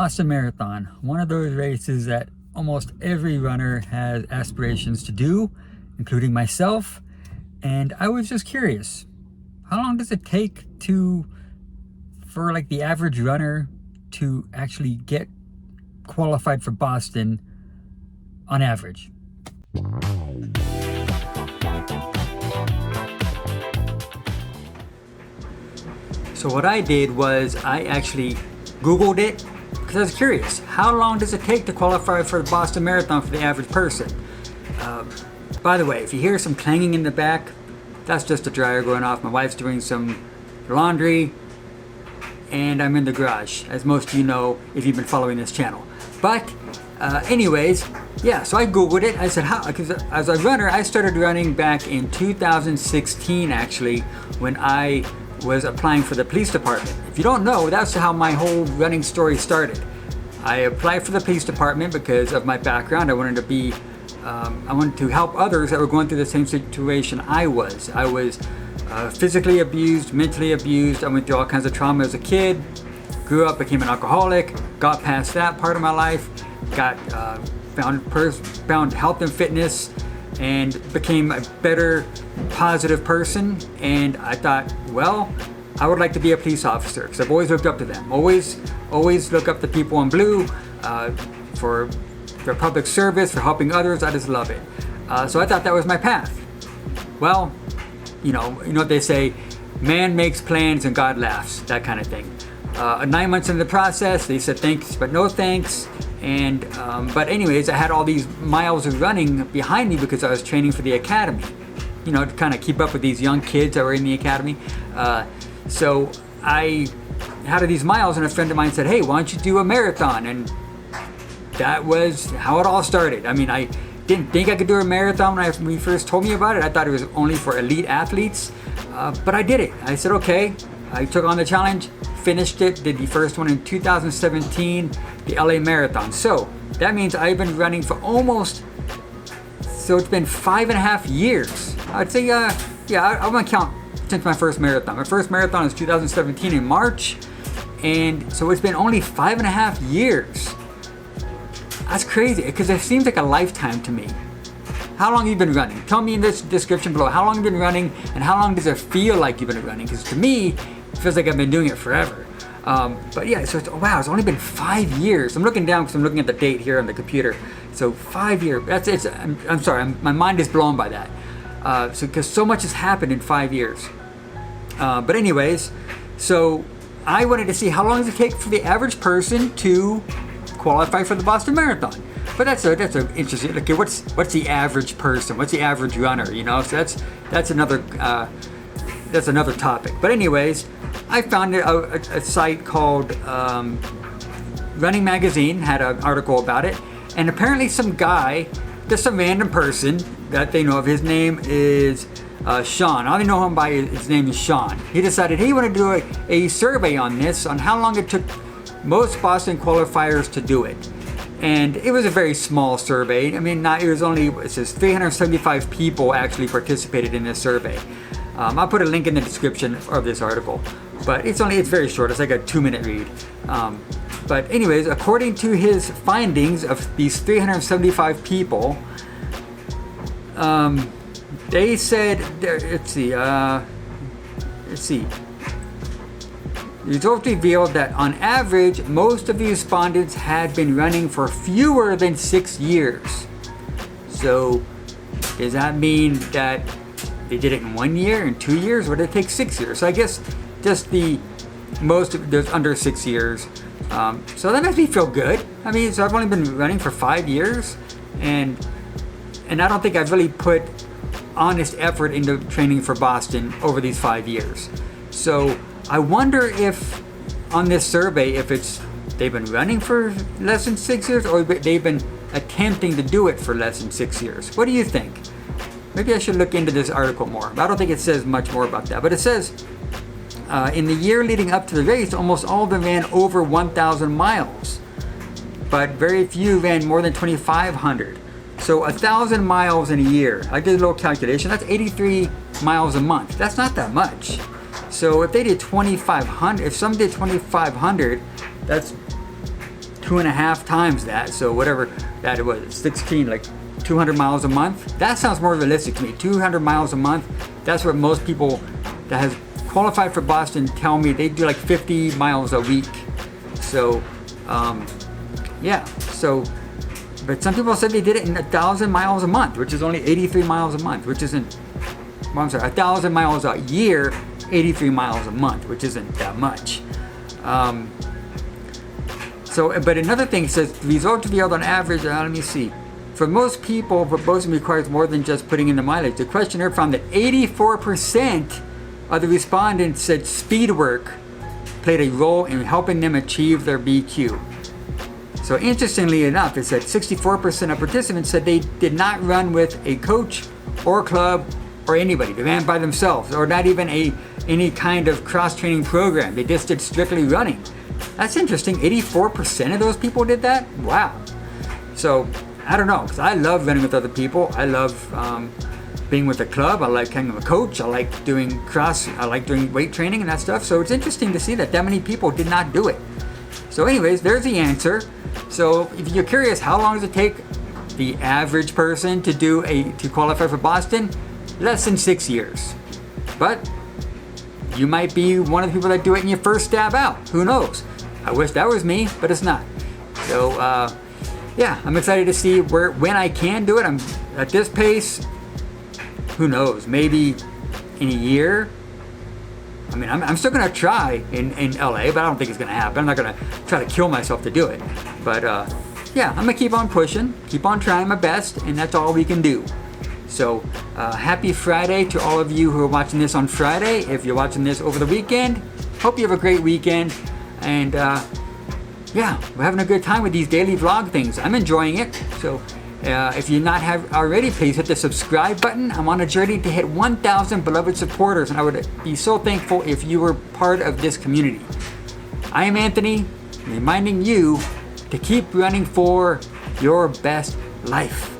Boston Marathon, one of those races that almost every runner has aspirations to do, including myself. And I was just curious, how long does it take for like the average runner to actually get qualified for Boston on average? So what I did was I actually Googled it because I was curious. How long does it take to qualify for the Boston Marathon for the average person? By the way, if you hear some clanging in the back, that's just a dryer going off. My wife's doing some laundry and I'm in the garage, as most of you know if you've been following this channel. But anyways, yeah, so I Googled it. I said, how? Because as a runner, I started running back in 2016 actually, when I was applying for the police department. If you don't know, that's how my whole running story started. I applied for the police department because of my background. I wanted to help others that were going through the same situation I was. I was physically abused, mentally abused. I went through all kinds of trauma as a kid. Grew up, became an alcoholic. Got past that part of my life. Found health and fitness, and became a better, positive person. And I thought, well, I would like to be a police officer because I've always looked up to them. Always look up to people in blue for their public service, for helping others. I just love it. So I thought that was my path. Well, you know what they say, man makes plans and God laughs, that kind of thing. 9 months into the process, they said thanks, but no thanks. And but anyways, I had all these miles of running behind me because I was training for the academy, to kind of keep up with these young kids that were in the academy. So I had these miles, and a friend of mine said, hey, why don't you do a marathon? And that was how it all started. I mean, I didn't think I could do a marathon when you first told me about it. I thought it was only for elite athletes, but I did it. I said, okay. I took on the challenge, finished it, did the first one in 2017, the LA Marathon. So that means I've been running for so it's been 5.5 years. I'd say, I'm gonna count since my first marathon. My first marathon was 2017 in March, and so it's been only 5.5 years. That's crazy, because it seems like a lifetime to me. How long have you been running? Tell me in this description below how long you've been running, and how long does it feel like you've been running? Because to me, it feels like I've been doing it forever. But yeah, so it's only been 5 years. I'm looking down because I'm looking at the date here on the computer. So 5 years. I'm sorry. My mind is blown by that. Because so much has happened in 5 years. But anyways, so I wanted to see how long does it take for the average person to qualify for the Boston Marathon. But that's a interesting. Okay, what's the average person? What's the average runner? So that's another topic. But anyways, I found a site called Running Magazine had an article about it, and apparently some guy, just some random person that they know of, his name is Sean. I only know him by his name is Sean. He decided he wanted to do a survey on how long it took most Boston qualifiers to do it. And it was a very small survey. I mean, it says 375 people actually participated in this survey. I'll put a link in the description of this article, but it's very short. It's like a 2-minute read. But anyways, according to his findings of these 375 people, they said, let's see. The results revealed that on average, most of the respondents had been running for fewer than 6 years. So does that mean that they did it in 1 year, in 2 years, or did it take 6 years? So I guess just there's under 6 years. So that makes me feel good. I mean, so I've only been running for 5 years, and I don't think I've really put honest effort into training for Boston over these 5 years. So I wonder if on this survey, if they've been running for less than 6 years, or they've been attempting to do it for less than 6 years. What do you think? Maybe I should look into this article more. I don't think it says much more about that, but it says in the year leading up to the race, almost all of them ran over 1,000 miles, but very few ran more than 2,500. So 1,000 miles in a year. I did a little calculation. That's 83 miles a month. That's not that much. So if they did 2,500, if some did 2,500, that's 2.5 times that. So whatever that it was, 16, like 200 miles a month. That sounds more realistic to me. 200 miles a month. That's what most people that has qualified for Boston tell me. They do like 50 miles a week. So, yeah. So, but some people said they did it in 1,000 miles a month, which is only 83 miles a month, which isn't. Well, I'm sorry, 1,000 miles a year, 83 miles a month, which isn't that much. So, but another thing says the result to be held on average. Let me see. For most people, proposing requires more than just putting in the mileage. The questionnaire found that 84% of the respondents said speed work played a role in helping them achieve their BQ. So interestingly enough, it said 64% of participants said they did not run with a coach or club or anybody. They ran by themselves, or not even any kind of cross-training program. They just did strictly running. That's interesting. 84% of those people did that? Wow. So I don't know, because I love running with other people. I love being with a club. I like hanging with a coach. I like doing weight training and that stuff. So it's interesting to see that many people did not do it. So anyways, there's the answer. So if you're curious, how long does it take the average person to qualify for Boston? Less than 6 years. But you might be one of the people that do it in your first stab out. Who knows? I wish that was me, but it's not. So yeah, I'm excited to see when I can do it. I'm at this pace. Who knows? Maybe in a year. I mean, I'm still gonna try in LA, but I don't think it's gonna happen. I'm not gonna try to kill myself to do it. But yeah, I'm gonna keep on pushing, keep on trying my best, and that's all we can do. So happy Friday to all of you who are watching this on Friday. If you're watching this over the weekend, hope you have a great weekend. And yeah, we're having a good time with these daily vlog things. I'm enjoying it. So if you not have already, please hit the subscribe button. I'm on a journey to hit 1,000 beloved supporters, and I would be so thankful if you were part of this community. I am Anthony, reminding you to keep running for your best life.